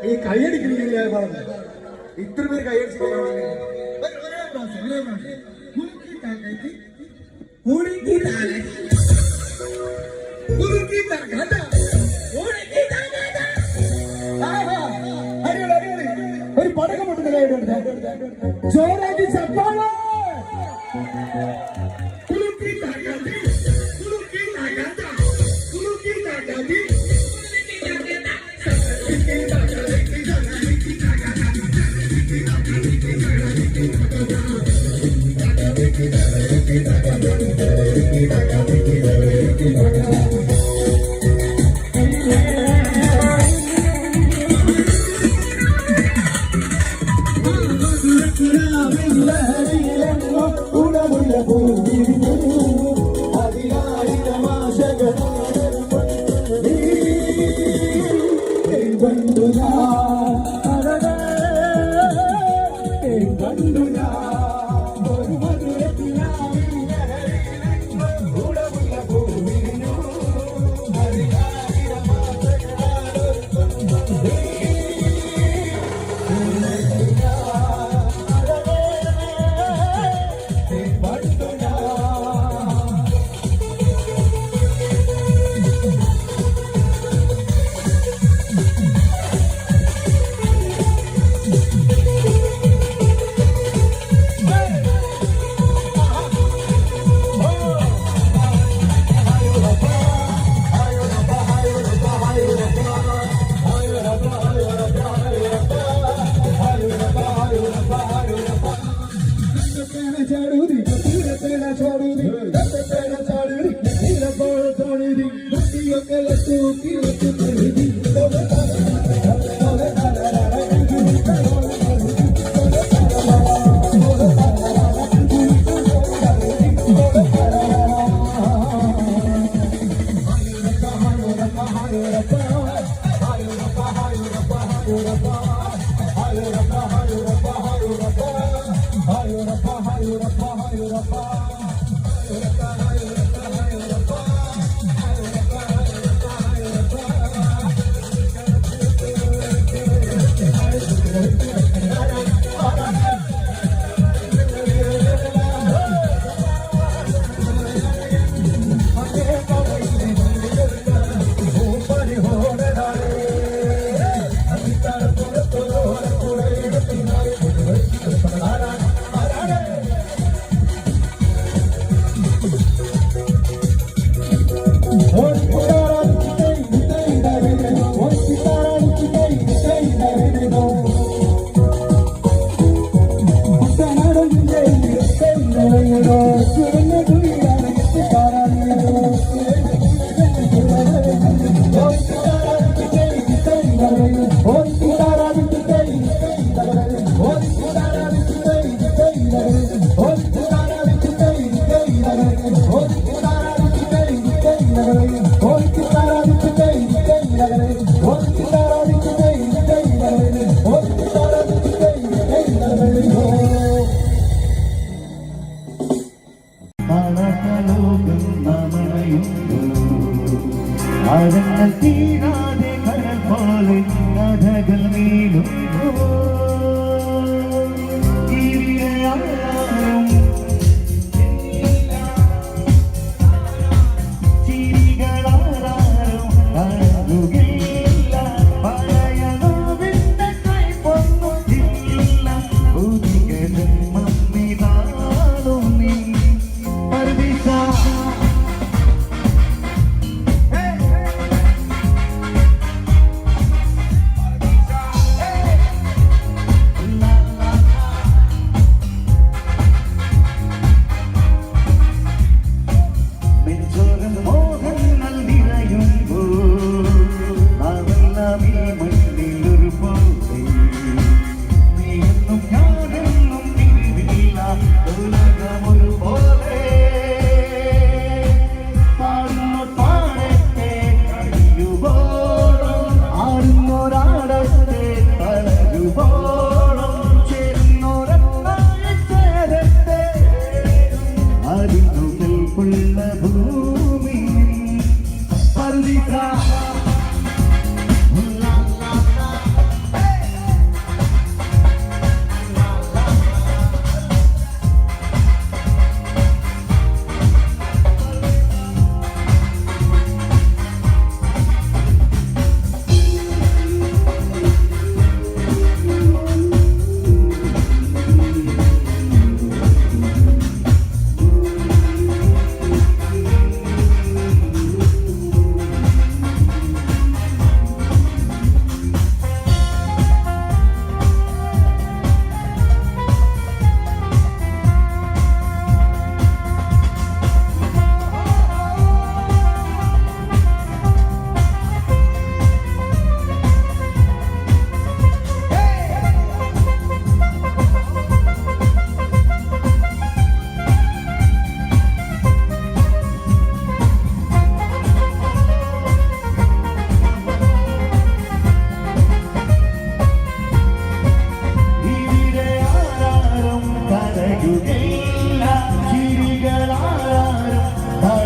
ഈ കൈയടിക്കുന്നില്ല ഇത്ര പേര് കൈയടിച്ചു ഒരു പടക്കം പൊട്ടുന്ന ജോറാജി ചപ്പാള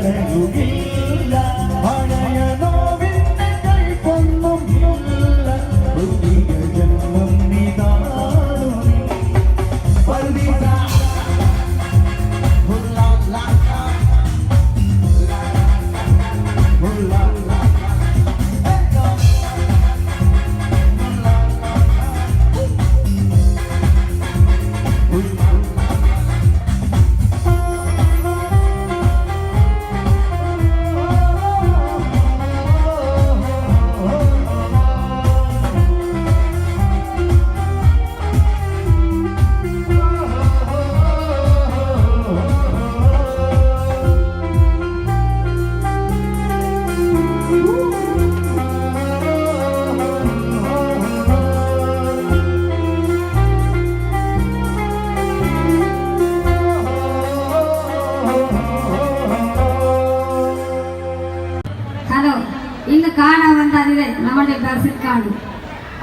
കരയുകില്ല പഴയ നോവിന്റെ കൈപ്പൊന്നും ഇല്ല പുതിയ ജന്മം ഇതാണു പർവീസ കാണാൻ വന്നതിനെ നമ്മുടെ ബസ്സിൽ കാണും.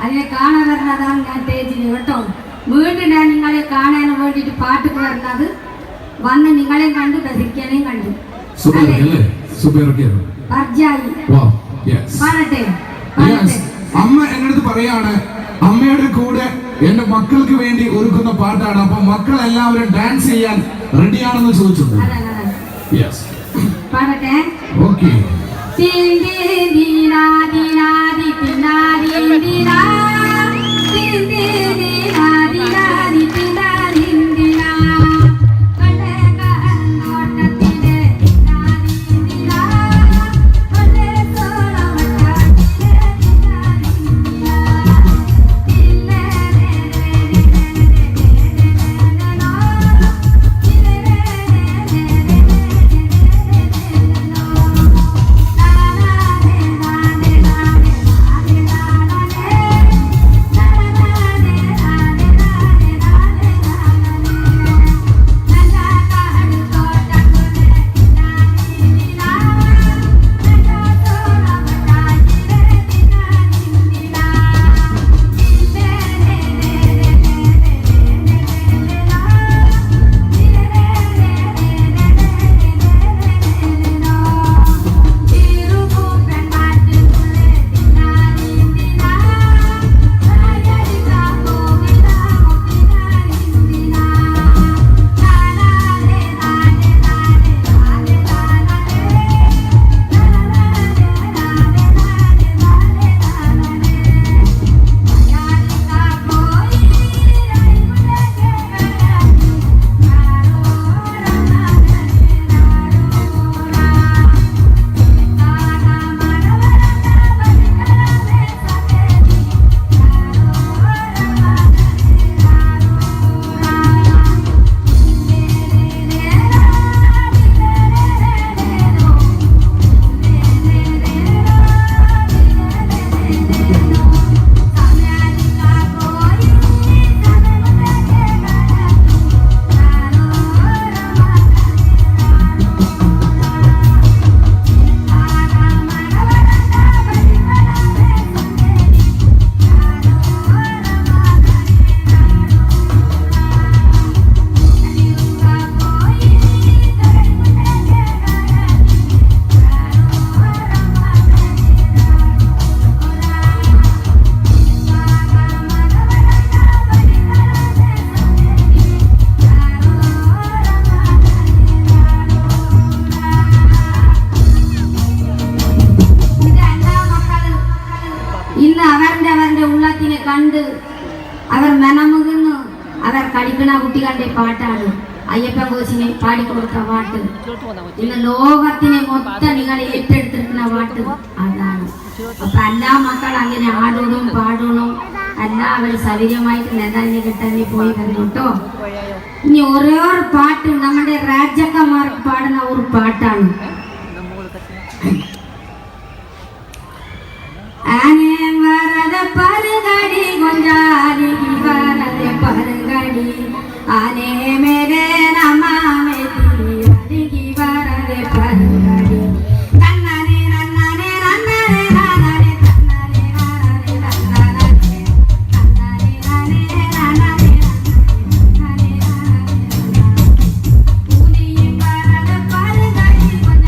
അതിനെ കാണാൻ വരുന്നതാണ് ഞാൻ സ്റ്റേജിന് കേട്ടോ. വീണ്ടും ഞാൻ നിങ്ങളെ കാണാൻ വേണ്ടിയിട്ട് പാട്ടിക്ക് വരുന്നത് വന്ന് നിങ്ങളെയും കണ്ടു ബസിക്കാനെയും കണ്ടു. പാടട്ടെ അമ്മ എന്നടുത്ത് പറയാണ് അമ്മയുടെ കൂടെ എന്റെ മക്കൾക്ക് വേണ്ടി ഒരുക്കുന്ന പാട്ടാണ്. അപ്പൊ മക്കൾ എല്ലാവരും ഡാൻസ് ചെയ്യാൻ റെഡിയാണെന്ന് ചോദിച്ചിട്ടുണ്ട്. പാടട്ടെ. ഓക്കെ. കണ്ട് അവർ മനമുകുന്നു. അവർ കളിക്കണ കുട്ടികളുടെ പാട്ടാണ് അയ്യപ്പൻ കോശിനെ പാടിക്കൊടുത്ത പാട്ട്. ഇന്ന് ലോകത്തിനെ മൊത്തം നിങ്ങൾ ഏറ്റെടുത്തിരിക്കുന്ന പാട്ട് അതാണ്. അപ്പൊ എല്ലാ മക്കൾ അങ്ങനെ ആടണം പാടണം എല്ലാവരും സൗകര്യമായിട്ട് നേതാവിനെ കിട്ടാൻ പോയി വന്നു കേട്ടോ. ഇനി ഓരോ പാട്ട് നമ്മുടെ രാജാക്കന്മാർക്ക് പാടുന്ന ഒരു പാട്ടാണ്. ആനെ വരദ പരഗടി ഗൊഞ്ചാരി വരദ പരഗടി ആനെ മേരെ നമാമേ തിരി വരദ പരഗടി തന്നനെ നന്നനെ നന്നനെ നന്നനെ തന്നനെ നന്നനെ നന്നനെ തന്നനെ നന്നനെ നന്നനെ ഉനി വരദ പരഗടി ഗൊഞ്ച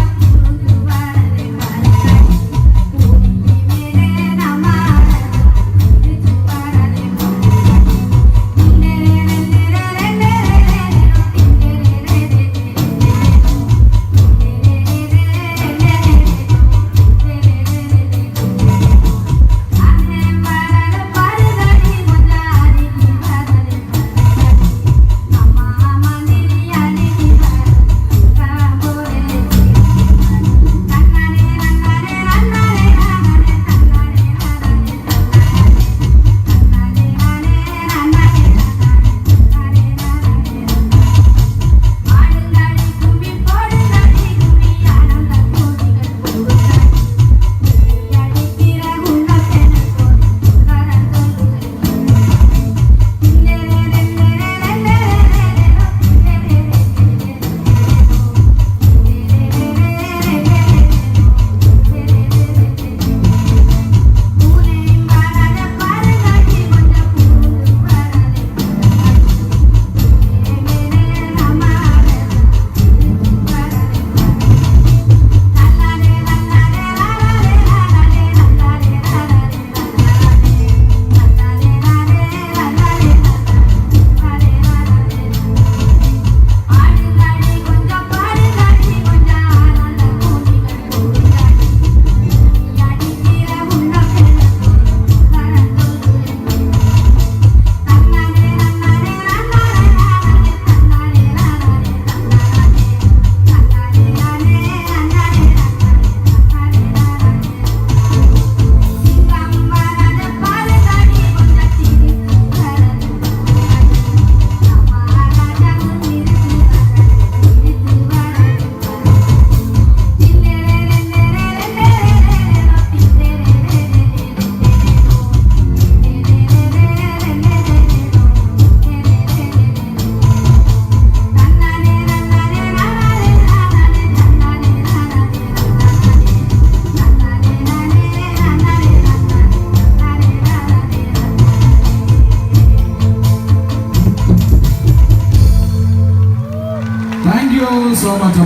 സോ മച്ച്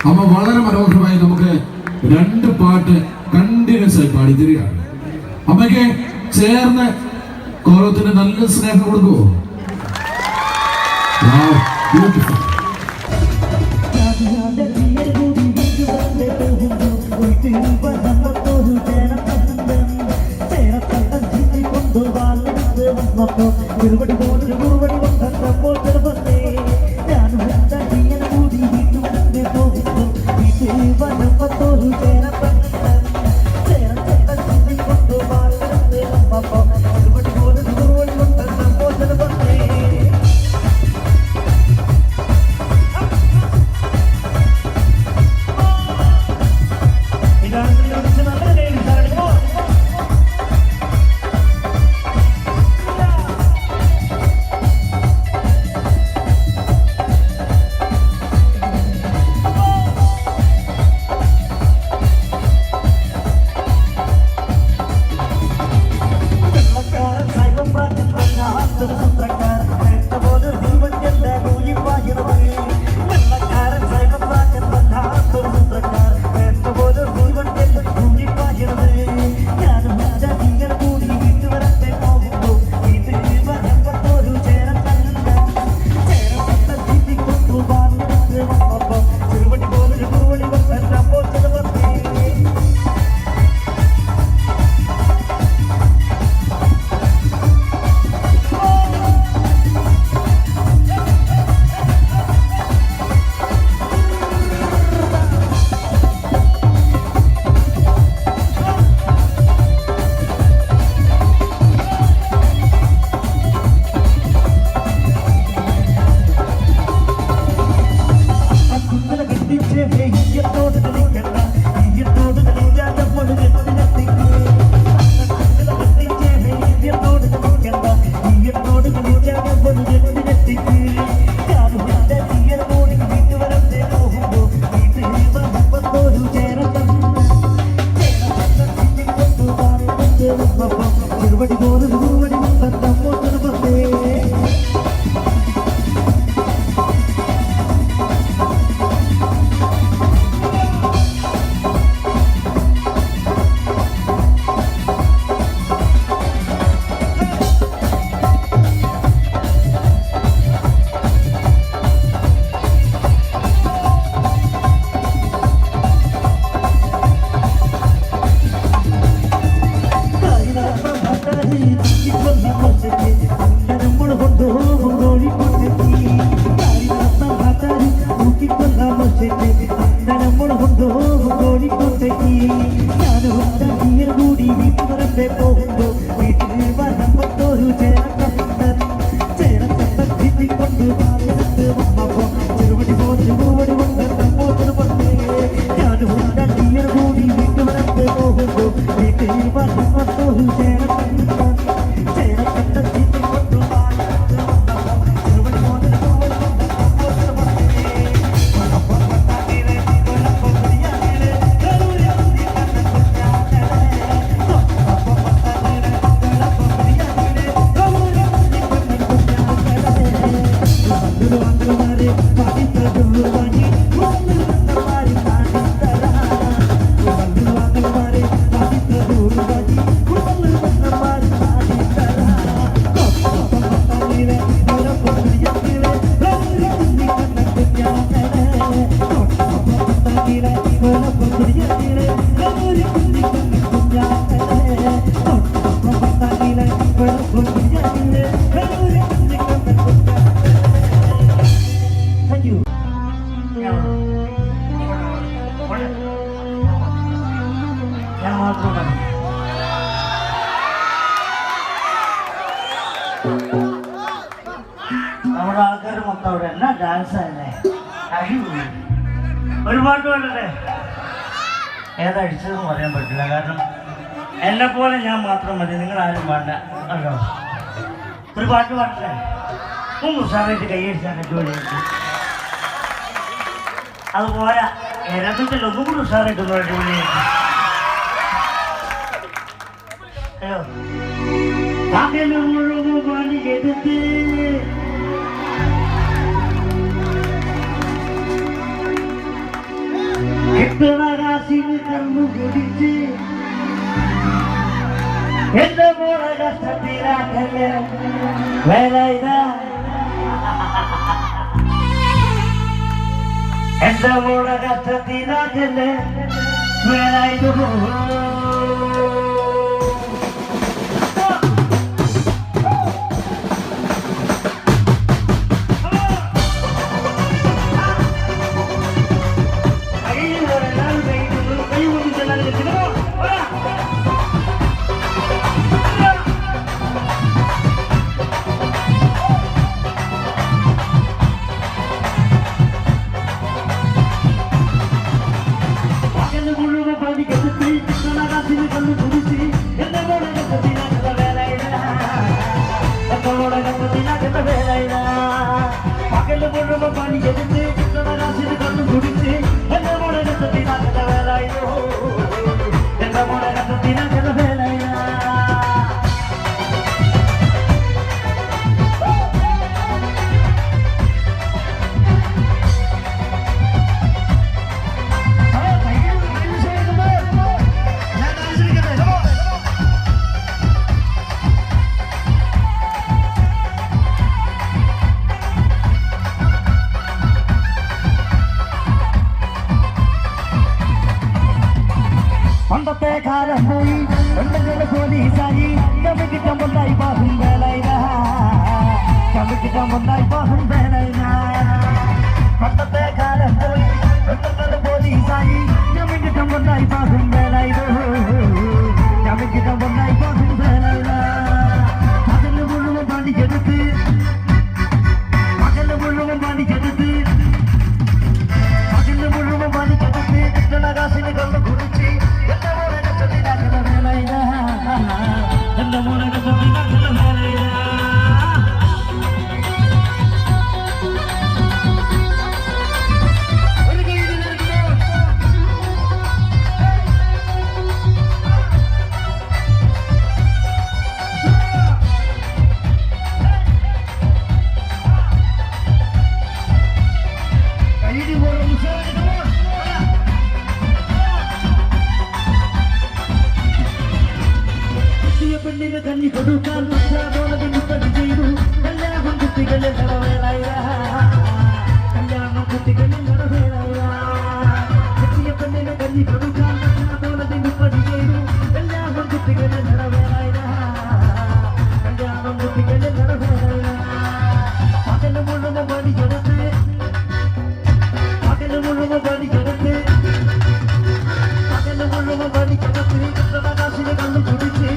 അമ്മ വളരെ മനോഹരമായി നമുക്ക് 2 പാട്ട് കണ്ടിന്യൂസ് ആയി പാടി തരികയാണ്. അമ്മയ്ക്ക് ചേർന്ന് കോലത്തിന് നല്ല സ്നേഹം കൊടുക്കുമോ? നമ്മുടെ ആൾക്കാർ മൊത്തം അവിടെ എന്നാ ഡാൻസ് തന്നെ ഒരു പാട്ട് പാടട്ടെ. ഏതടിച്ചതെന്ന് പറയാൻ പറ്റില്ല, കാരണം എന്നെപ്പോലെ ഞാൻ മാത്രം മതി, നിങ്ങൾ ആരും വേണ്ട. അല്ലോ ഒരു പാട്ട് പാടട്ടെ. ഉഷാറായിട്ട് കൈയടിച്ചാൽ ജോലി അത് പോരാ, രഥത്തിൽ ഒന്നും കൂടി ഉഷാറായിട്ട് ജോലി അയ്യോ പകല് മുഴുവൻ പണിയെടുത്ത് കിട്ടണകാശിന് കണ്ണു കുടിച്ച് എന്റെ മോളെ കഷ്ടത്തിലാക്കല്ലേ വേല ഇതാ എന്റെ മോളെ കഷ്ടത്തിലാക്കല്ലേ വേല ഇത് പണ്ടത്തെ കാലം പോയി പെണ്ണുങ്ങൾ പോലീസായി കമ്മിക്കിട്ടം പൊന്നായി പാസും വേലയില കമ്മിക്കിട്ടം പൊന്നായി പാസും വേലയില പണ്ടത്തെ കാലം പോയി പെണ്ണുങ്ങൾ പോലീസായി കമ്മിക്കിട്ടം പൊന്നായി പാസും വേലയില കമ്മിക്കിട്ടം പൊന്നായി പാസും വേലയില പകല് മുഴുവൻ പണിക്കെടുത്ത് പകല് മുഴുവൻ പണിക്കെടുത്ത് പകല് മുഴുവൻ പണിക്കെടുത്ത് കിട്ടണകാശിന് കണ്ണു കുടിച്ച് എന്റെ മോനെ കഷ്ടത്തിലാക്കുന്ന വേലയില എന്റെ മോനെ കഷ്ടത്തിലാക്കുന്ന വേലയില ഒരു കൈയിൽ പെണ്ണിന് കഞ്ഞി കൊടുക്കാൻ പണി ചെയ്തു കല്യാണം കുട്ടികളിൽ നടവേളയ കല്യാണം കുട്ടികളിൽ നടവേളയ എത്തിയ പെണ്ണിന് കഞ്ഞി കൊടുക്കാൻ പണി ചെയ്തു കല്യാണം കുട്ടികളിൽ നടവേളയ കല്യാണം കുട്ടികളിൽ നടവേളയ പകല് മുഴുവൻ പണിക്കെടുത്ത് പകല് മുഴുവൻ പണിക്കെടുത്ത് പകല് മുഴുവൻ പണിക്കെടുത്ത് കിട്ടണകാശിന് കണ്ണു കുടിച്ച്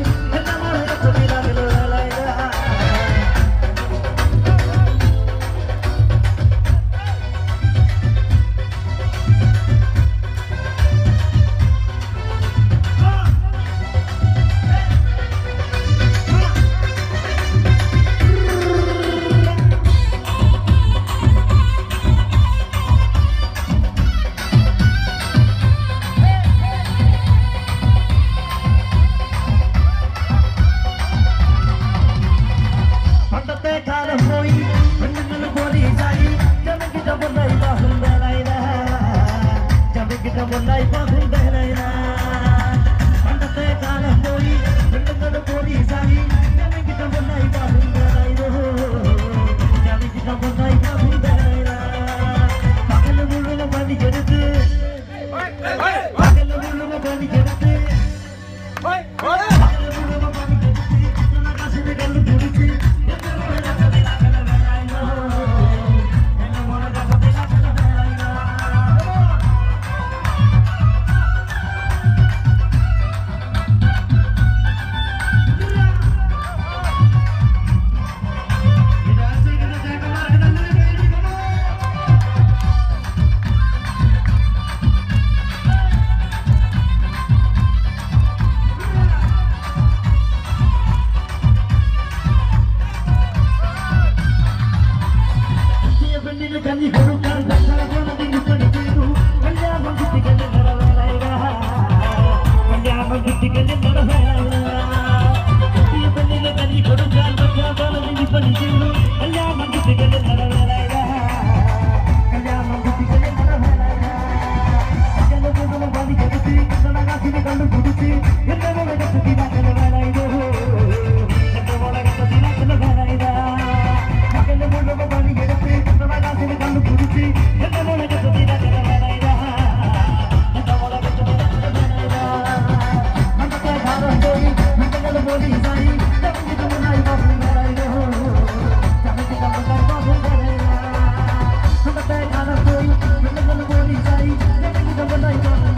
കണ്ടു കുടിച്ച് എന്റെ മുളകത്ത് തിനാക്കല വേലായതോ എന്റെ മുളകത്ത് തിനാക്കല വേലായതാ മകന്റെ മുഴുവൻ പണിയെടുത്ത് പ്രകാശിനെ കണ്ടു കുടിച്ച് എന്റെ മുളകത്ത് തിനാക്കല വേലായതാ എന്റെ മുളകത്ത് തിനാക്കല വേലായതാ മണ്ടത്തെ ധാരം പോയി മണ്ടങ്ങളുടെ പോലീസായി ചമഞ്ഞിട്ട് മുന്നായി പാപ്പും വേലായതോ ചമഞ്ഞിട്ട് മുന്നായി പാപ്പും വേലായതാ മണ്ടത്തെ ധാരം പോയി മണ്ടങ്ങളുടെ പോലീസായി ചമഞ്ഞിട്ട് മുന്നായി പാപ്പും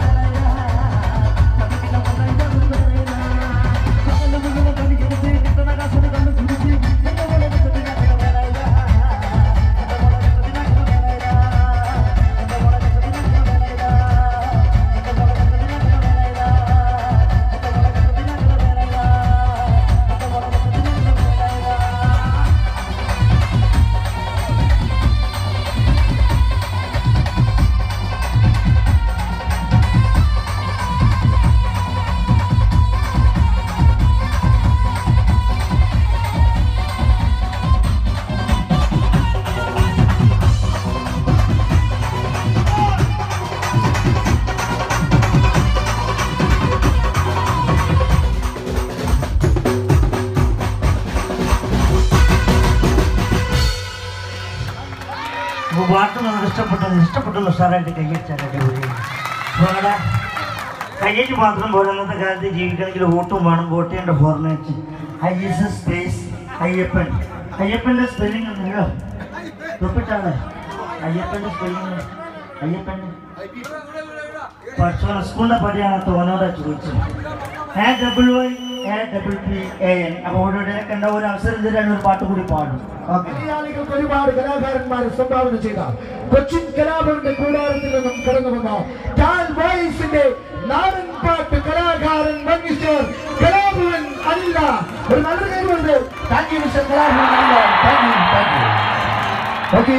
പാട്ട് നമുക്ക് ഇഷ്ടപ്പെട്ടു സാറായിട്ട് കയ്യടിച്ചാലൊക്കെ നിങ്ങളുടെ കയ്യടി മാത്രം പോലെ അന്നത്തെ കാലത്ത് ജീവിക്കണമെങ്കിൽ വോട്ടും വേണം വോട്ട് ചെയ്യേണ്ട ഫോർമാറ്റ് IS സ്പേസ് അയ്യപ്പൻ്റെ സ്പെല്ലിംഗ് ഉണ്ടല്ലോ തൊപ്പിട്ടാണ് അയ്യപ്പൻ്റെ സ്പെല്ലിംഗ് അയ്യപ്പൻ്റെ പഠിച്ചോണം സ്കൂളിൻ്റെ പടിയാണ് തോന്നോടെ ചോദിച്ചത് APPAN. അപ്പോൾ ഓരോരുത്തരൊക്കെ എന്താ ഒരു അവസരം തരാൻ ഒരു പാട്ട് കൂടി പാടും. മലയാളികൾക്ക് ഒരുപാട് കലാകാരന്മാർ സംഭാവന ചെയ്ത കൊച്ചിൻ കലാഭവന്റെ കൂടാരത്തിൽ നിന്നും കടന്നു വന്ന ടാൽ വോയിസിന്റെ നാടൻ പാട്ട് കലാകാരൻ മിസ്റ്റർ കലാഭവൻ അല്ല. ഒരു നല്ല കഴിവുണ്ട്. താങ്ക് യു മിസ്റ്റർ കലാഭവൻ അല്ല. Thank you. ഓക്കെ.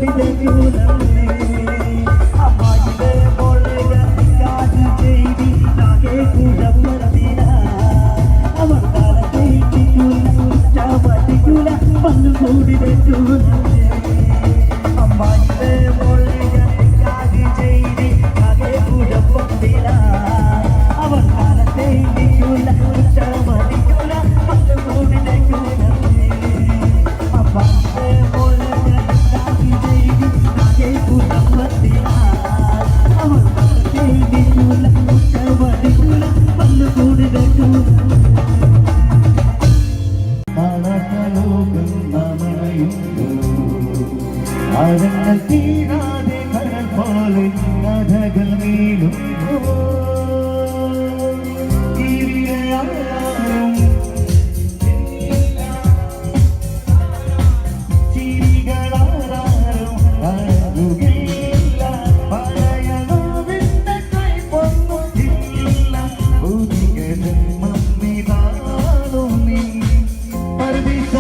കൂടിലെ കൂടമേ അമ്മായിയുടെ മോളെ കാത് ചെയ്തി നാകെ കൂടപ്പറതിന അവർ കാലത്തെ ചാവട്ടിക്കൂല പന്നു കൂടിലെ കൂടമേ അമ്മായിയുടെ മോളെ കാത് ചെയ്തി നാകെ കൂടപ്പറതിന അവർ കാലത്തെ ചാവട്ടിക്കൂല പന്നു കൂടിലെ കൂടമേ അമ്മായിയുടെ മോളെ കാത് ചെയ്തി നാകെ കൂടപ്പറതിന അവർ കാലത്തെ ചാവട്ടിക്കൂല പന്നു കൂടിലെ കൂടമേ ആഴങ്ങൾ തീരാതെ കടൽ പോലെ കഥകൾ നീളുന്നു ജീവിതയാളും ചിരികളാരും അറിയുകയില്ല പഴയതിന്റെ കൈപ്പൊന്നുമില്ല പുതിയ ജന്മം ഇതാണു നീ പരദിശ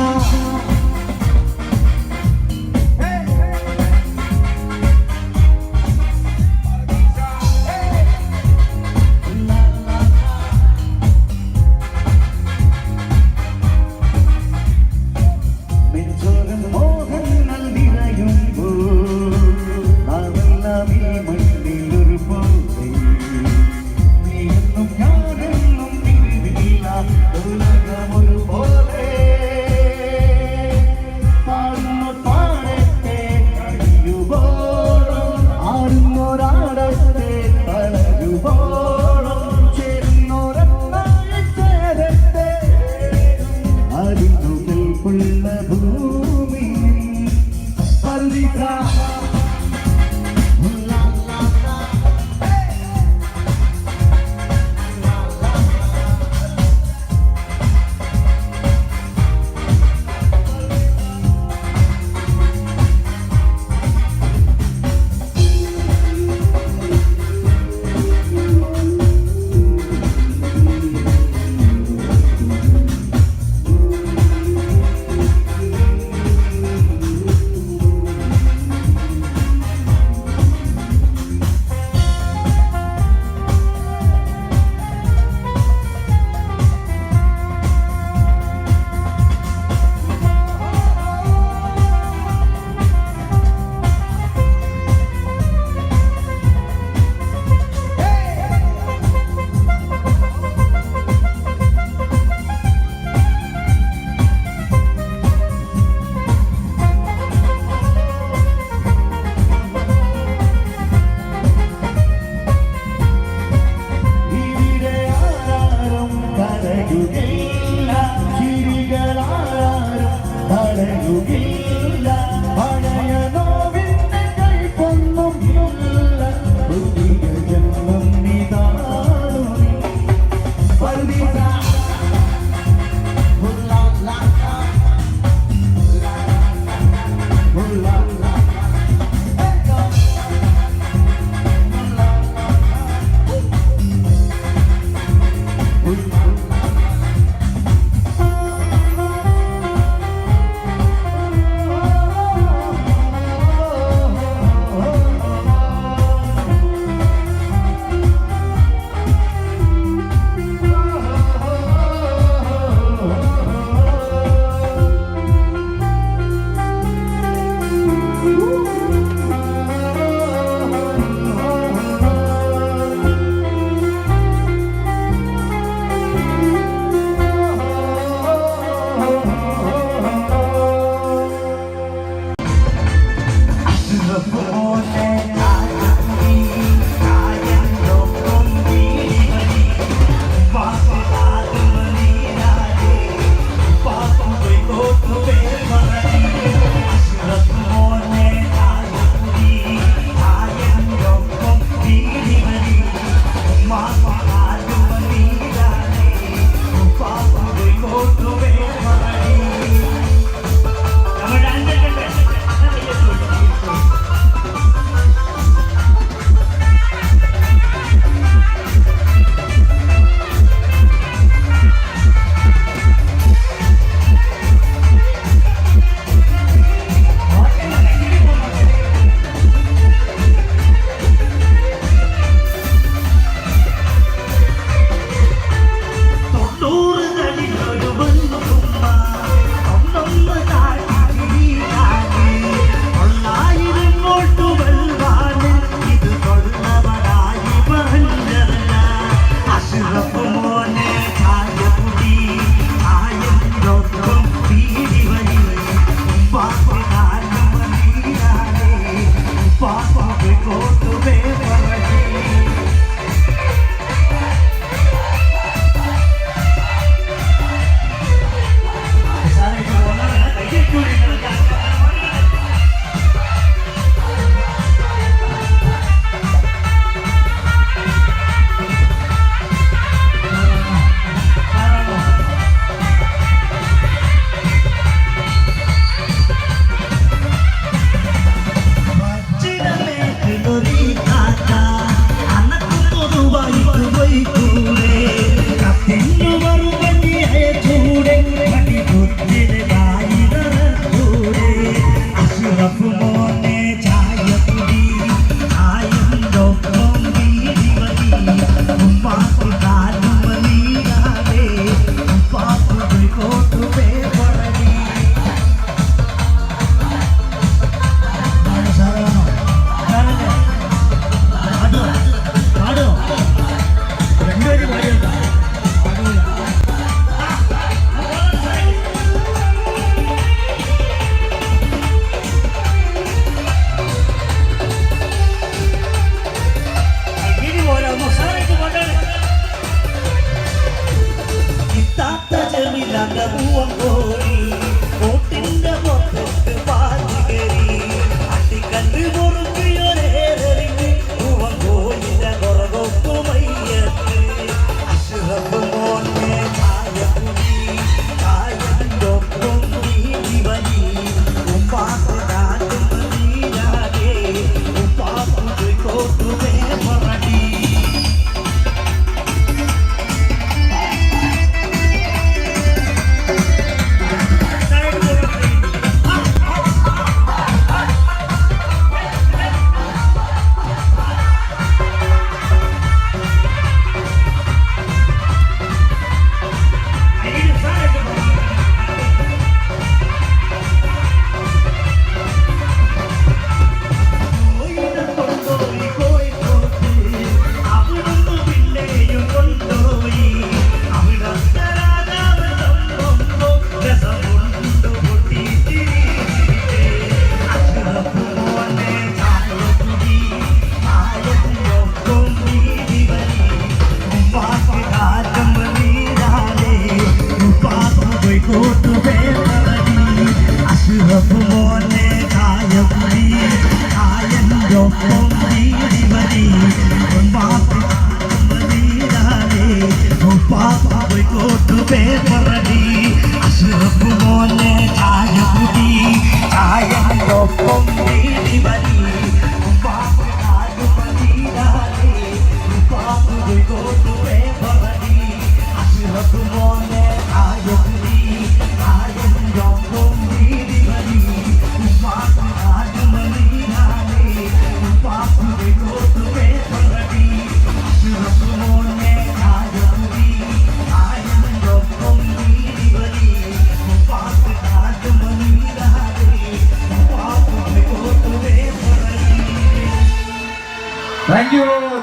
thank you.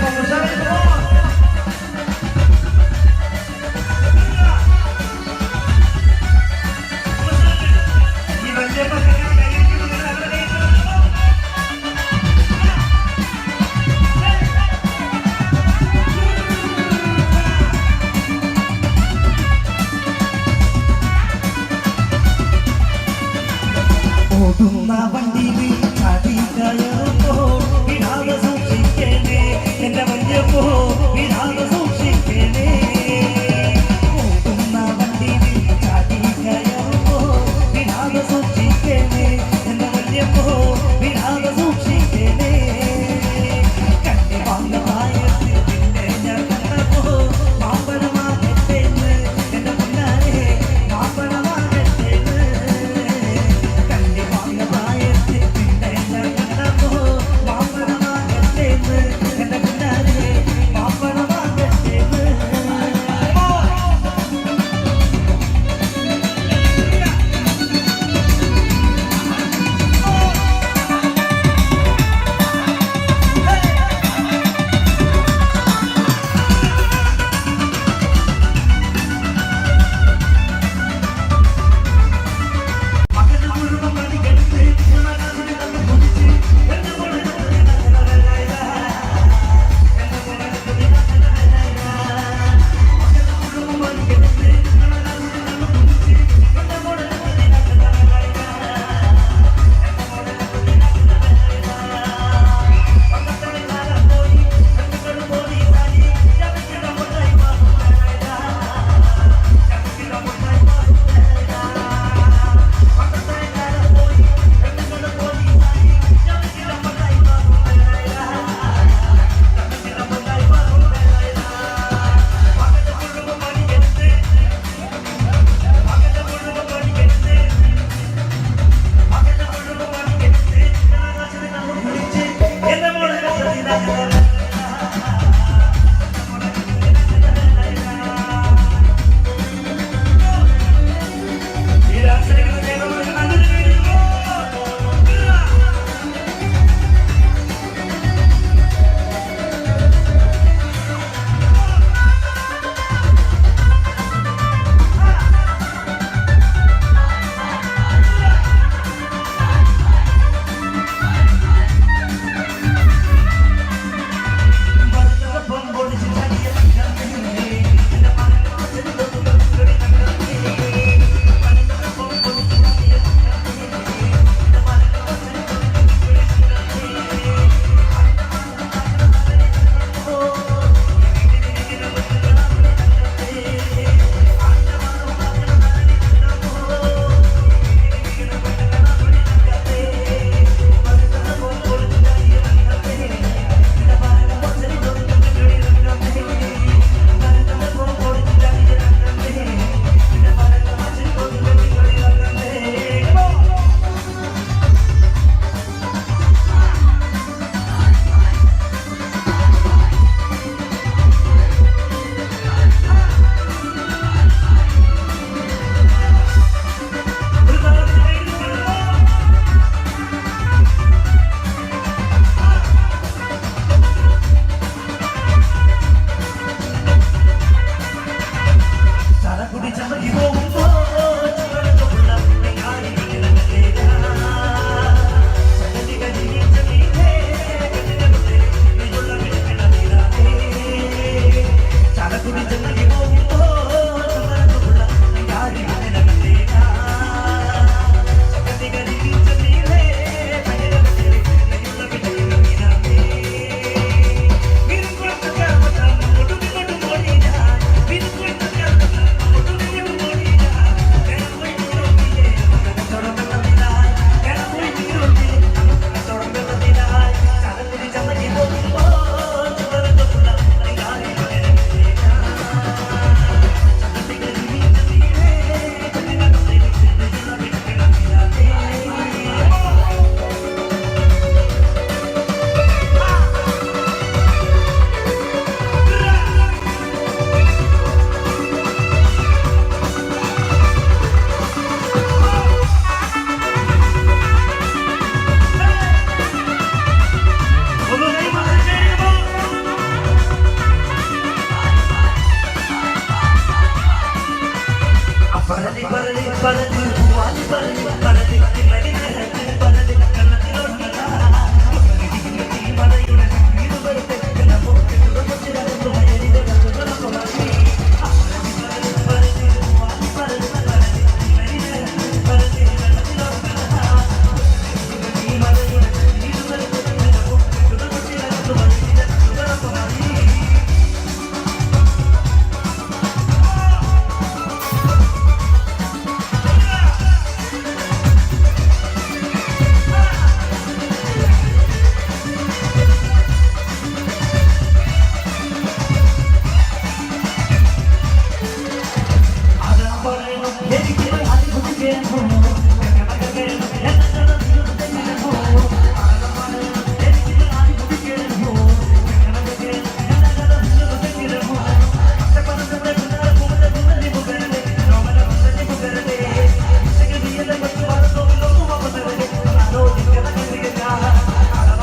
Vamos a ver.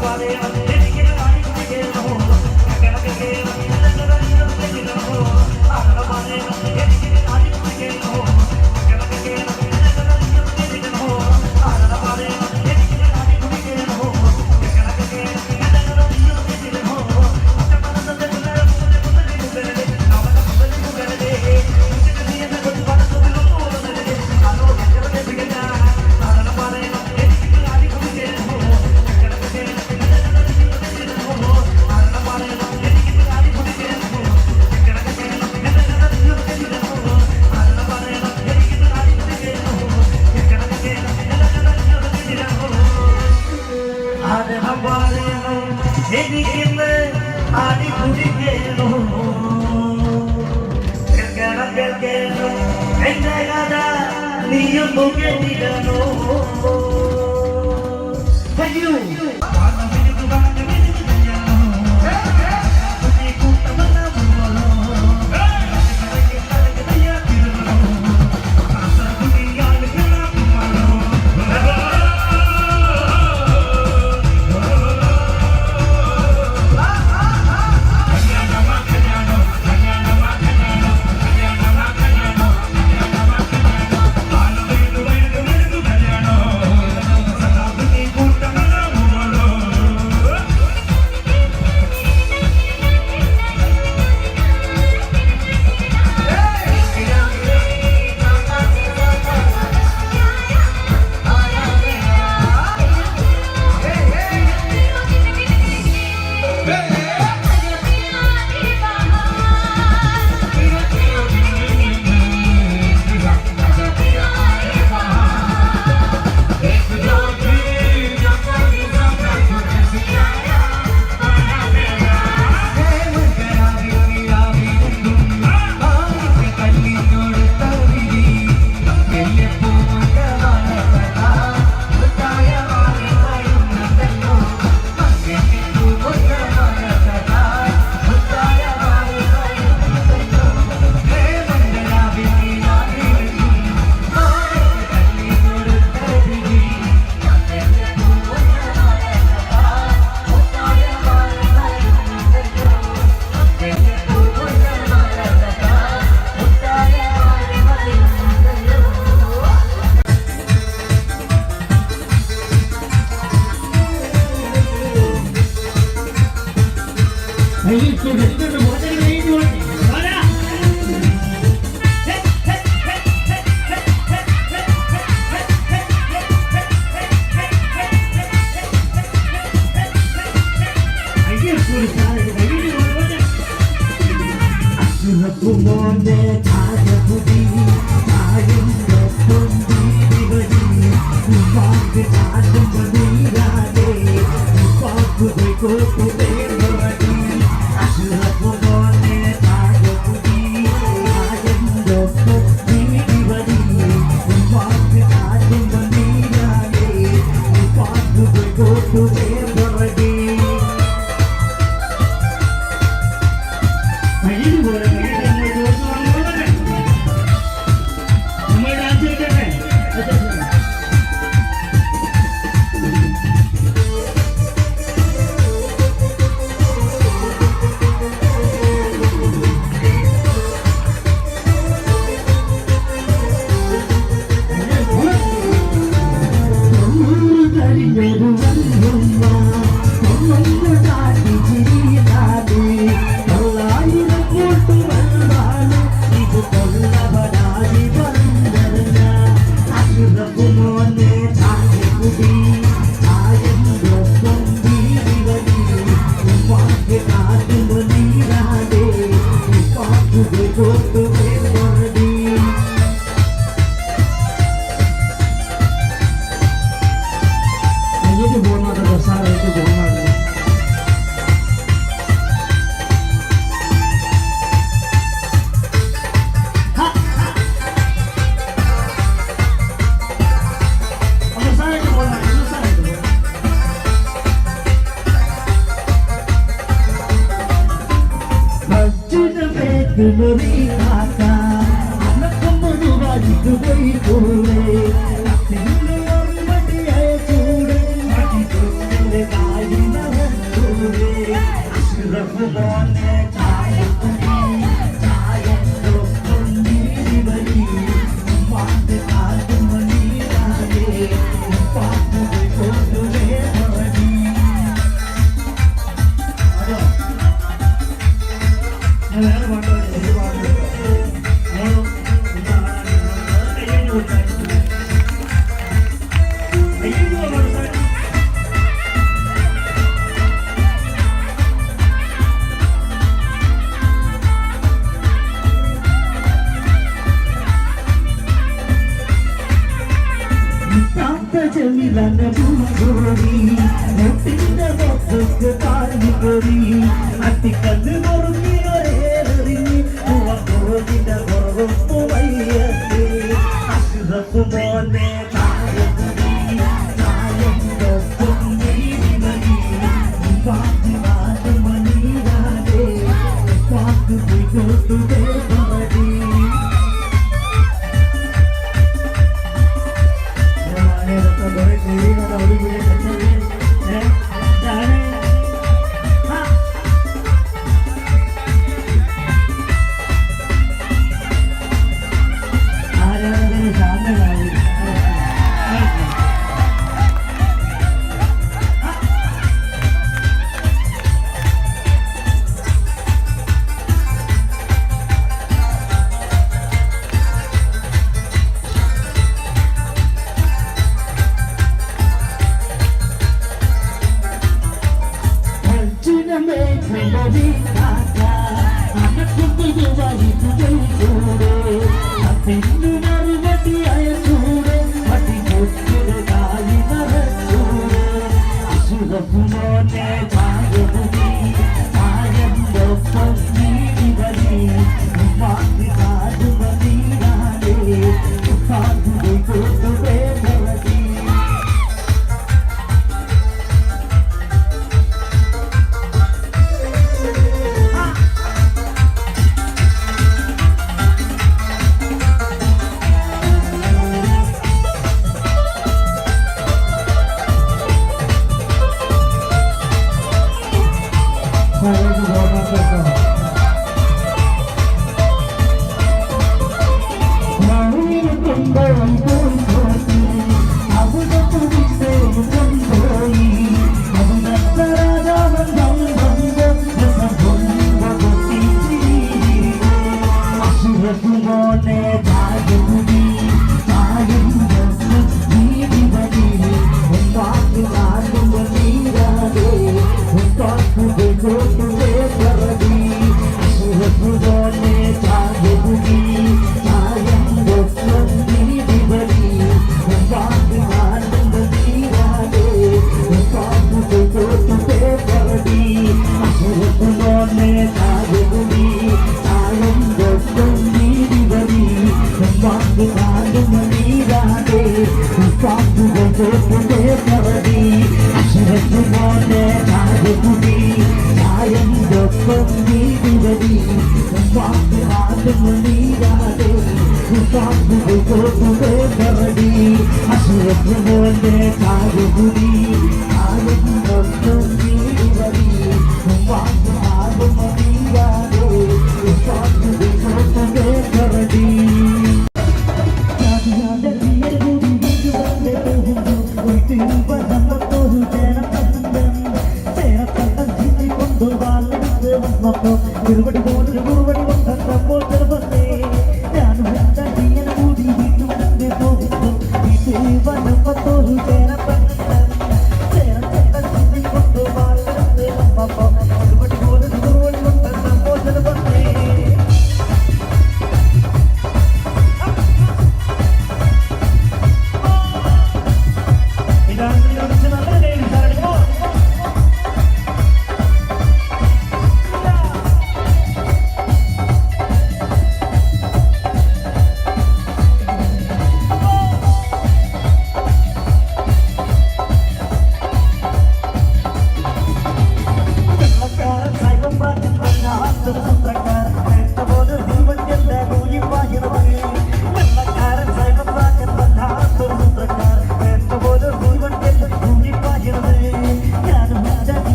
Thank you. Bye.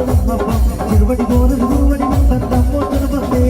വന്നപ്പം ചെറുപടി പോലൊരു പൂവടി വന്നപ്പോത്തിന് വന്നേ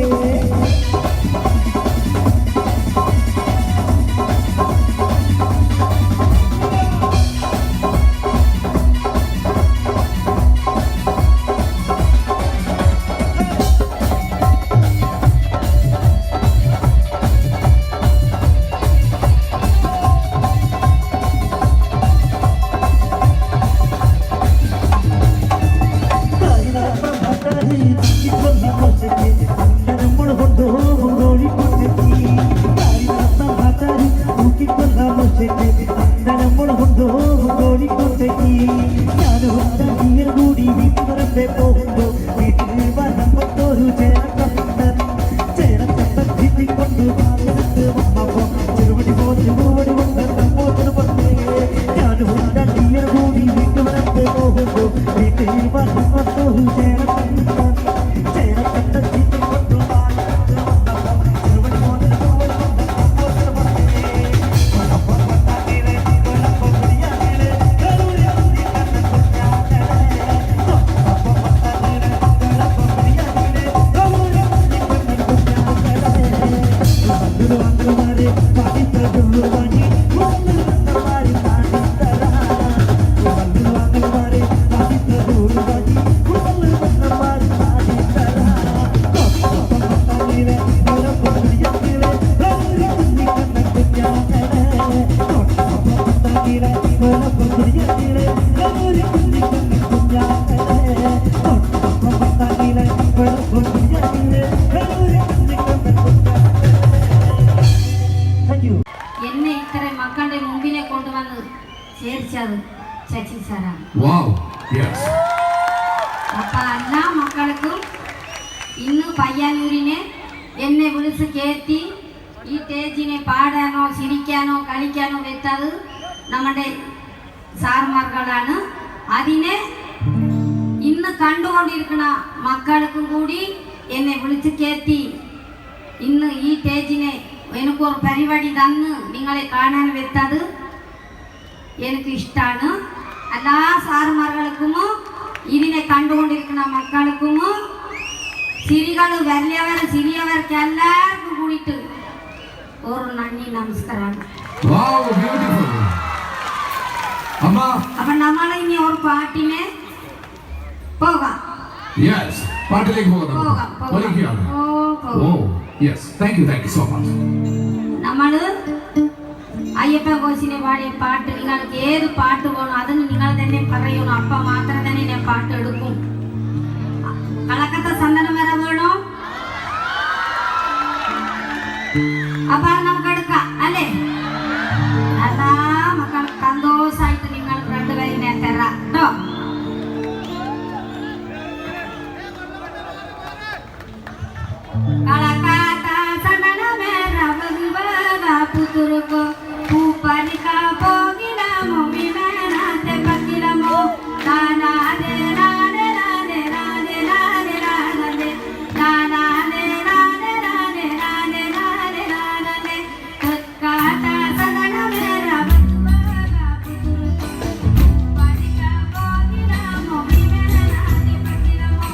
എന്നെ ഇത്ര മക്കളുടെ മുമ്പിനെ കൊണ്ടുവന്ന് ചേർച്ചത് ശശി സാറാണ്. അപ്പൊ എല്ലാ മക്കൾക്കും ഇന്ന് പയ്യന്നൂരിനെ എന്നെ വിളിച്ച് കയറ്റി ഈ സ്റ്റേജിനെ പാടാനോ ചിരിക്കാനോ കളിക്കാനോ വെച്ചത് നമ്മുടെ സാർമാർകളാണ്. അതിനെ ഇന്ന് കണ്ടുകൊണ്ടിരിക്കുന്ന മക്കൾക്കും കൂടി എന്നെ വിളിച്ച് കയറ്റി ഇന്ന് ഈ സ്റ്റേജിനെ എനിക്കൊരു പരിപാടി തന്ന് നിങ്ങളെ കാണാൻ വെച്ചത് എനിക്ക് ഇഷ്ടമാണ്. എല്ലാ സാറുമാർക്കും ഇതിനെ കണ്ടുകൊണ്ടിരിക്കുന്ന മക്കൾക്കും ചിരികൾ വലിയവർ ചെറിയവർക്ക് എല്ലാവർക്കും കൂടിയിട്ട് ഒരു നന്ദി നമസ്കാരം. അപ്പൊ നമ്മൾ ഇനി ഒരു പാട്ടിനെ പോകാം. നമ്മള് അയ്യപ്പ കോശിനെ പാടിയ പാട്ട് നിങ്ങൾക്ക് ഏത് പാട്ട് വേണം അതിന് നിങ്ങൾ തന്നെ പറയണം. അപ്പ മാത്രം തന്നെ ഞാൻ പാട്ട് എടുക്കും. കളക്കത്തെ സന്തനം വരെ വേണോ? അപ്പൊ നമുക്ക് എടുക്കാം അല്ലേ? എല്ലാ മക്കൾ സന്തോഷായിട്ട് നിങ്ങൾ രണ്ടുപേരിനെ തരാം കേട്ടോ. കളക്കാത്ത സന്തനമേറെ പുതുറുക്കോ പൂപ്പലിക്ക പോകിലമോ വിമേനാത്തെ പക്കിലമോ നാനാതെ നാനെ നാനെ നാനെ നാനെ നാനെ നാനാതെ നാനെ നാനെ നാനെ നാനെ നാനെ കളക്കാത്ത സന്തനമേറെ പുതുറുക്കോ പൂപ്പലിക്ക പോകിലമോ വിമേനാത്തെ പക്കിലമോ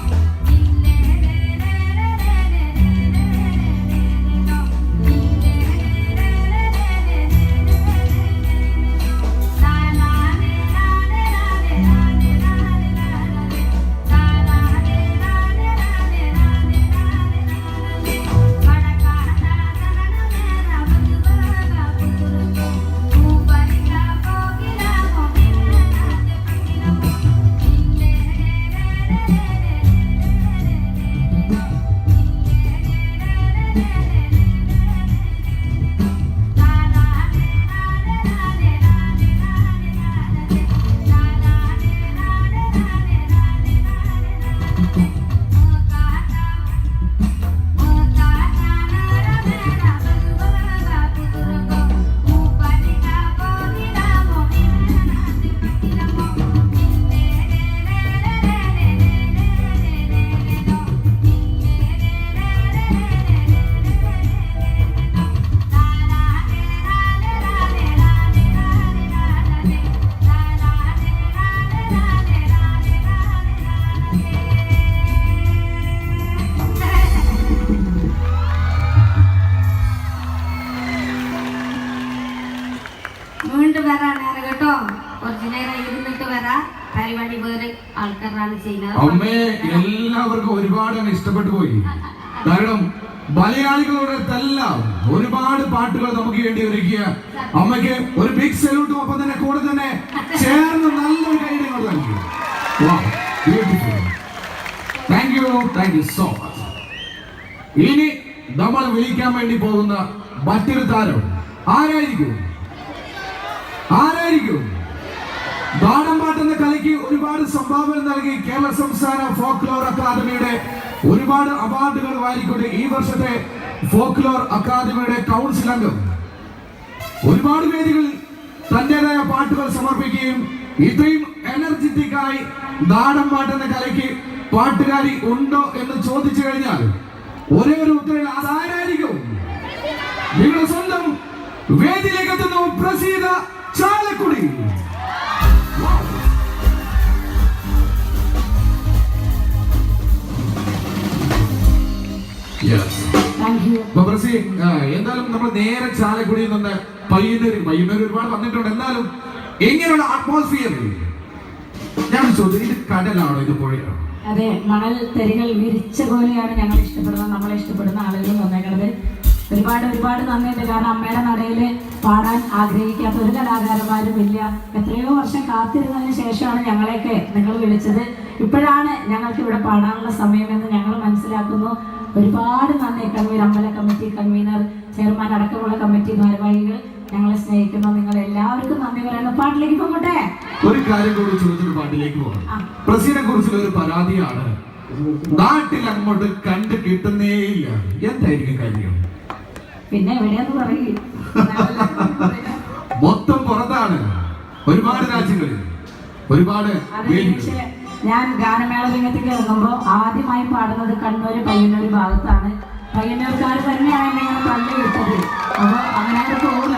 പരിപാടി വേറെ ആൾക്കാരാണ് ചെയ്യുന്നത്. അമ്മയെ എല്ലാവർക്കും ഒരുപാട് അങ്ങ് ഇഷ്ടപ്പെട്ടു പോയി. കാരണം മലയാളികളുടെ എല്ലാം ഒരുപാട് പാട്ടുകൾ നമുക്ക് വേണ്ടി ഒരുക്കിയ അമ്മയ്ക്ക് ഒരു ബിഗ് സല്യൂട്ടും ഒപ്പം തന്നെ കൂടെ തന്നെ ചേർന്ന് നല്ലൊരു കൈഡികൾ നൽകി. Thank you so much. ഇനി നമ്മൾ വിളിക്കാൻ വേണ്ടി പോകുന്ന മറ്റൊരു താരം ആരായിരിക്കും? നാടൻപാട്ട് എന്ന കലയ്ക്ക് ഒരുപാട് സംഭാവന നൽകി കേരള സംസ്ഥാന ഫോക്ലോർ അക്കാദമിയുടെ ഒരുപാട് അവാർഡുകൾ വാരിക്കൊണ്ട് ഈ വർഷത്തെ ഫോക്ലോർ അക്കാദമിയുടെ കൗൺസിൽ അംഗം ഒരുപാട് വേദികളിൽ തന്റേതായ പാട്ടുകൾ സമർപ്പിക്കുകയും ഇത്രയും എനർജറ്റിക് ആയി നാടൻപാട്ട് എന്ന കലയ്ക്ക് പാട്ടുകാരി ഉണ്ടോ എന്ന് ചോദിച്ചു കഴിഞ്ഞാൽ ഒരേ ഒരു ഉത്തരം അതാരായിരിക്കും? നിങ്ങളുടെ സ്വന്തം വേദിയിലേക്ക് എത്തുന്നു പ്രസീത ചാലക്കുടി. എന്തായാലും നമ്മൾ നേരെ ചാലക്കുടിയിൽ നിന്ന് പയ്യന്നൂർ ഒരുപാട് വന്നിട്ടുണ്ട്. എന്നാലും എങ്ങനെയുള്ള അറ്റ്മോസ്ഫിയർ ഞാൻ ചോദിച്ചു, ഇത് കടലാണോ ഇത് പുഴയാണോ? അതെ, മണൽ തരികൾ വിരിച്ച പോലെയാണ് ഞങ്ങൾ ഇഷ്ടപ്പെടുന്നത്, നമ്മളെ ഇഷ്ടപ്പെടുന്ന ആളുകൾ വന്നേക്കുന്നത്. ഒരുപാട് നന്ദിയുണ്ട്. കാരണം അമ്മയുടെ നടയിൽ പാടാൻ ആഗ്രഹിക്കാത്ത ഒരു കലാകാരന്മാരും ഇല്ല. എത്രയോ വർഷം കാത്തിരുന്നതിന് ശേഷമാണ് ഞങ്ങളെയൊക്കെ നിങ്ങൾ വിളിച്ചത്. ഇപ്പോഴാണ് ഞങ്ങൾക്ക് ഇവിടെ പാടാനുള്ള സമയമെന്ന് ഞങ്ങൾ മനസ്സിലാക്കുന്നു. ഒരുപാട് നന്ദി. കൺവീനർ, അമ്പല കമ്മിറ്റി കൺവീനർ, ചെയർമാൻ അടക്കമുള്ള കമ്മിറ്റി ഭാരവാഹികൾ, ഞങ്ങളെ സ്നേഹിക്കുന്ന നിങ്ങൾ എല്ലാവർക്കും നന്ദി പറയുന്നു. പാട്ടിലേക്ക് പോകട്ടെ. ഒരു കാര്യം കൂടി ചോദിച്ചിട്ട് പാട്ടിലേക്ക് പോകാം. പ്രസീനെ കുറിച്ചുള്ള ഒരു പരാതിയാണ്, നാട്ടിൽ അങ്ങോട്ട് കണ്ടു കിട്ടുന്നേയില്ല. എന്തായിരിക്കും കാര്യം? പിന്നെ എവിടെയാന്ന് പറയും, മൊത്തം പുറത്താണ്, ഒരുപാട് രാജ്യങ്ങളിൽ ഒരുപാട്. ഞാൻ ഗാനമേള രംഗത്തേക്ക് ഇറങ്ങുമ്പോൾ ആദ്യമായി പാടുന്നത് കണ്ണൂർ പയ്യന്നൂർ ഭാഗത്താണ്. പയ്യന്നൂർക്കാർ തന്നെയാണ് എന്നെ ഇങ്ങനെ തള്ളി വിട്ടത്. അപ്പോൾ അങ്ങനെ പോകില്ല.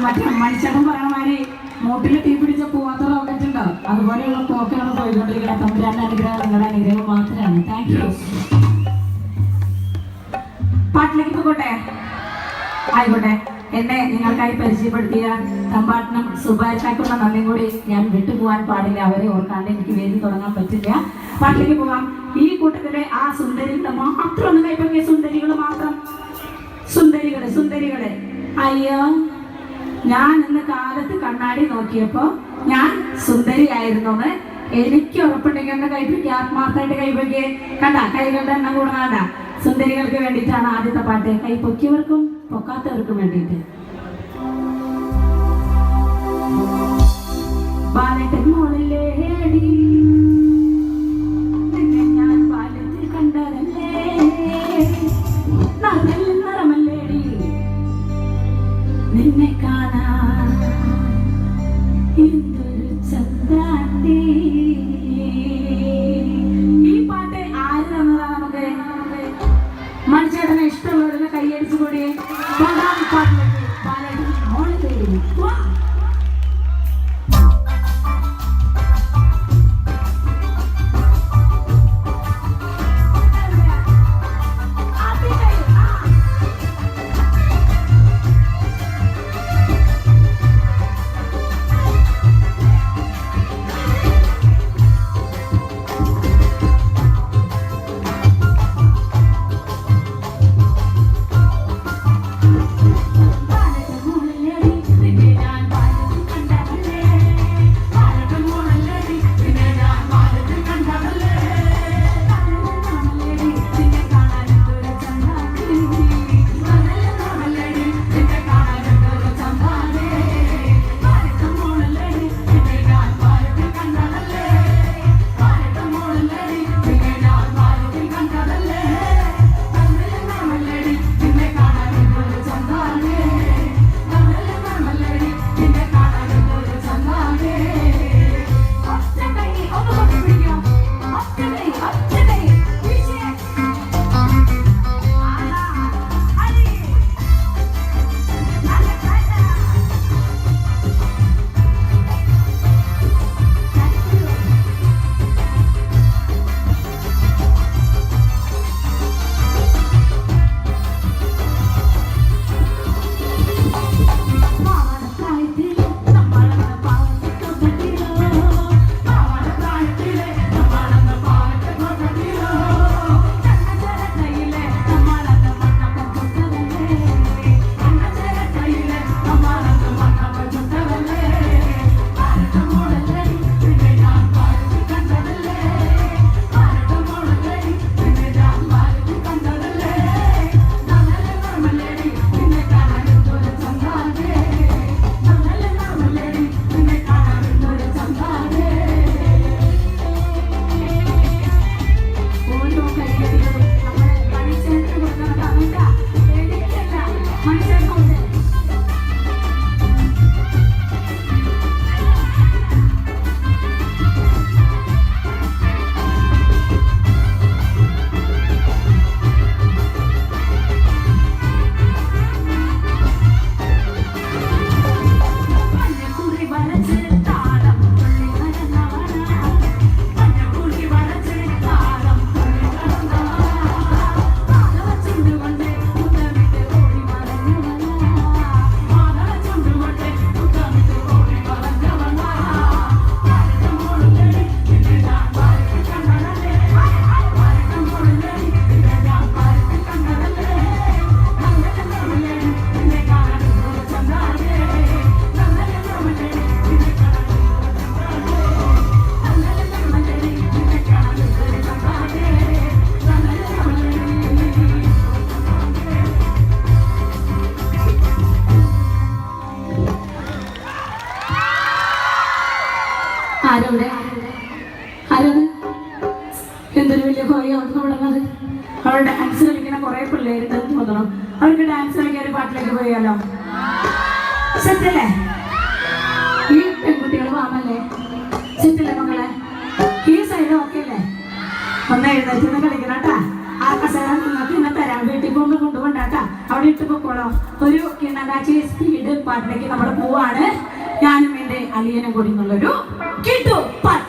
മറ്റേ മണിച്ചേട്ടൻ പറയണ മാതിരി മൂട്ടിൽ തീ പിടിച്ച പോവാത്ത റോക്കറ്റ് ഉണ്ടോ, അതുപോലെയുള്ള പോക്കാണ് പോയിക്കൊണ്ടിരിക്കുന്നത്. തമ്പുരാന്റെ അനുഗ്രഹം നിങ്ങളുടെ അനുഗ്രഹം മാത്രമാണ്. Thank you. പാട്ടിലേക്ക് പോകട്ടെ. ആയിക്കോട്ടെ. എന്നെ നിങ്ങൾക്കായി പരിചയപ്പെടുത്തിയ തമ്പാട്ടനും സുഭാഷാക്കുള്ള നന്ദിയും കൂടി ഞാൻ വിട്ടുപോകാൻ പാടില്ല. അവരെ ഓർക്കാണ്ട് എനിക്ക് വേദി തുടങ്ങാൻ പറ്റില്ല. പാട്ടിലേക്ക് പോകാം. ഈ കൂട്ടത്തിലെ ആ സുന്ദരികളെ മാത്രം ഒന്ന് കൈപ്പറ്റിയ സുന്ദരികൾ മാത്രം. സുന്ദരികളെ അയ്യോ, ഞാൻ ഇന്ന് കാലത്ത് കണ്ണാടി നോക്കിയപ്പോ ഞാൻ സുന്ദരിയായിരുന്നോന്ന് എനിക്ക് ഉറപ്പുണ്ടെങ്കിൽ ഒന്ന് കൈപ്പിക്കുക. ആത്മാർത്ഥമായിട്ട് കൈപ്പൊക്കെ കണ്ട, കൈകളുടെ എണ്ണം കൂടാണ്ട. സുന്ദരികൾക്ക് വേണ്ടിയിട്ടാണ് ആദ്യത്തെ പാട്ട്. കൈ പൊക്കിയവർക്കും പൊക്കാത്തവർക്കും വേണ്ടിയിട്ട്. ബാലട്ടൻ മോളിലേടി ഞാൻ ബാല്യത്തിൽ കണ്ടതല്ലേ, നല്ല നിറമല്ലേടി നിന്നെ കാണാൻ എന്തൊരു ചന്ദാണ്ടി. ഈ പാട്ട് ആര് തന്നതാ നമുക്ക്? മനുഷ്യനെ ഇഷ്ടമുള്ളവരുടെ കൈയടിച്ചു കൂടിയേ. പാട്ടിലേക്ക് ബാലട്ടൻ മോളിലേടി. എന്തൊരു വലിയ ഹോയാണ് തുടങ്ങുന്നത്. അവിടെ ഡാൻസ് കളിക്കുന്ന കുറെ പിള്ളേരുണ്ടെന്ന് തോന്നണം. അവർക്ക് ഡാൻസ് കളിക്കാൻ ഒരു പാട്ടിലേക്ക് പോയാലോ? സെറ്റല്ലേ? ഈ പെൺകുട്ടികൾ വാമല്ലേ? സെറ്റല്ലേ മക്കളെ? ഈ സൈഡ് ഓക്കെ അല്ലേ? ഒന്ന് എഴുന്നേറ്റ് കളിക്കണം കേട്ടാ. ആ കസേര നിങ്ങൾക്ക് ഇന്ന് തരാം. വീട്ടിൽ പോകുമ്പോൾ കൊണ്ടുപോണ്ടാട്ടാ. അവിടെ ഇട്ട് പൊക്കോളാം. ഒരു കിണറാച്ചി സ്പീഡ് പാട്ടിലേക്ക് നമ്മൾ പോവാണ്. ഞാനും എൻ്റെ അലിയനും കൂടി എന്നുള്ളൊരു കിട്ടു പാട്ട്.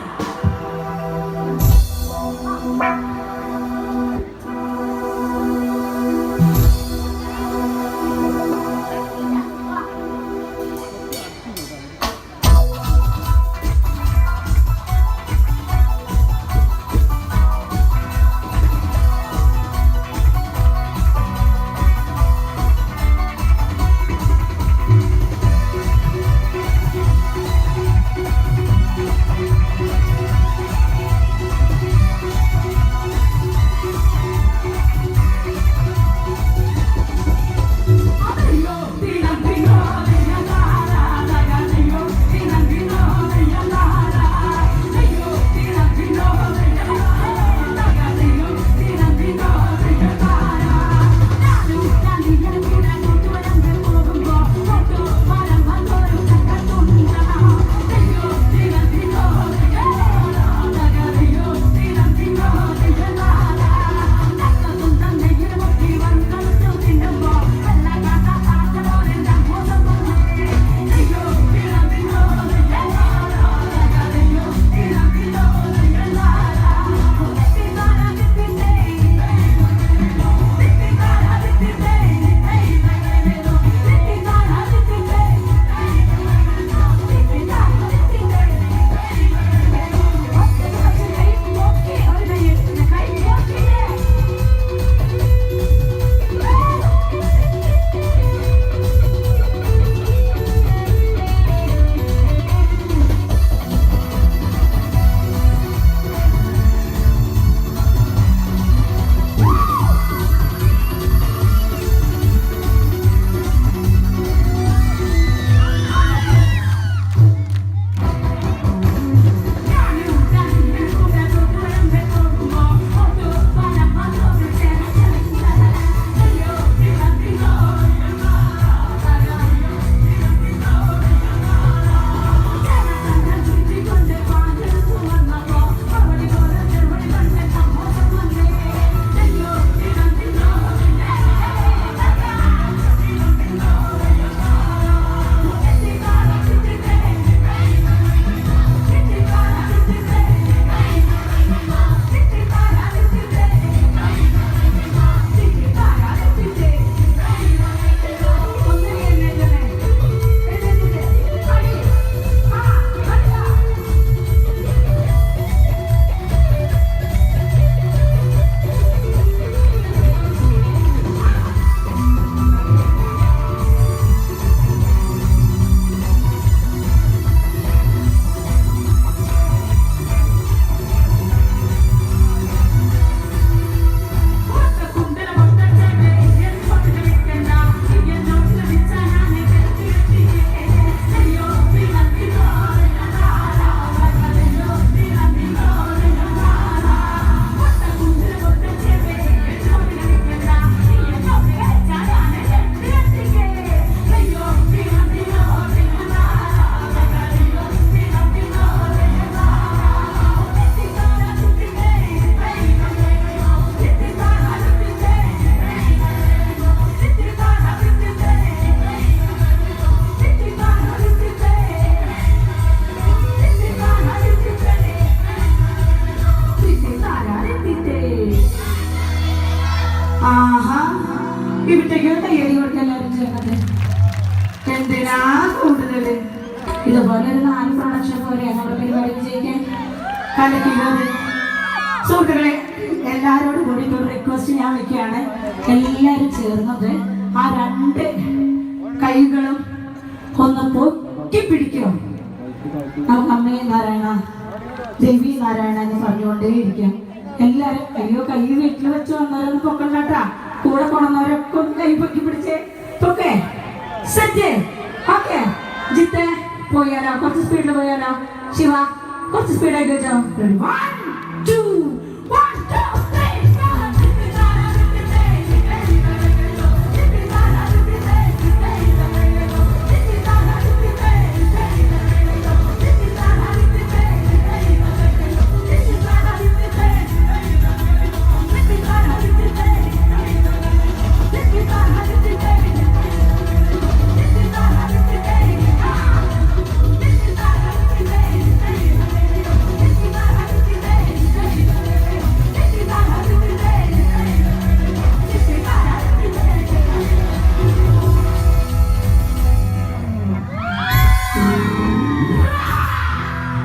ഇവിടേക്ക് എഴുതി കൊടുക്കാൻ എല്ലാവരും ചെയ്യുന്നത് എന്തിനാ കൂടുതല്? ഇതുപോലെ ഒരു 4 പ്രൊഡക്ഷൻ പോലെ നമ്മുടെ പരിപാടി വിജയിക്കാൻ കലക്കുന്നത്. സുഹൃത്തുക്കളെ, എല്ലാവരോടും കൂടി ഒരു റിക്വസ്റ്റ് ഞാൻ വെക്കുകയാണ്. എല്ലാവരും ചേർന്നത് ആ 2 കൈകളും ഒന്ന് പൊക്കിപ്പിടിക്കും. നമുക്ക് അമ്മേ നാരായണ, ദേവി നാരായണ എന്ന് പറഞ്ഞുകൊണ്ടേയിരിക്കാം. എല്ലാരും അയ്യോ കൈ വീട്ടിൽ വെച്ച് വന്നവരൊന്നും പൊക്കണ്ടാട്ടാ. കൂടെ കൊണ്ടുവന്നവരൊക്കെ ഒന്ന് കൈ പൊക്കി പിടിച്ചേ. Okay set. ഓക്കെ ജിത്തെ പോയാലോ? കുറച്ച് സ്പീഡിൽ പോയാലോ? ശിവ കുറച്ച് സ്പീഡായിട്ട് വെച്ചോ. 1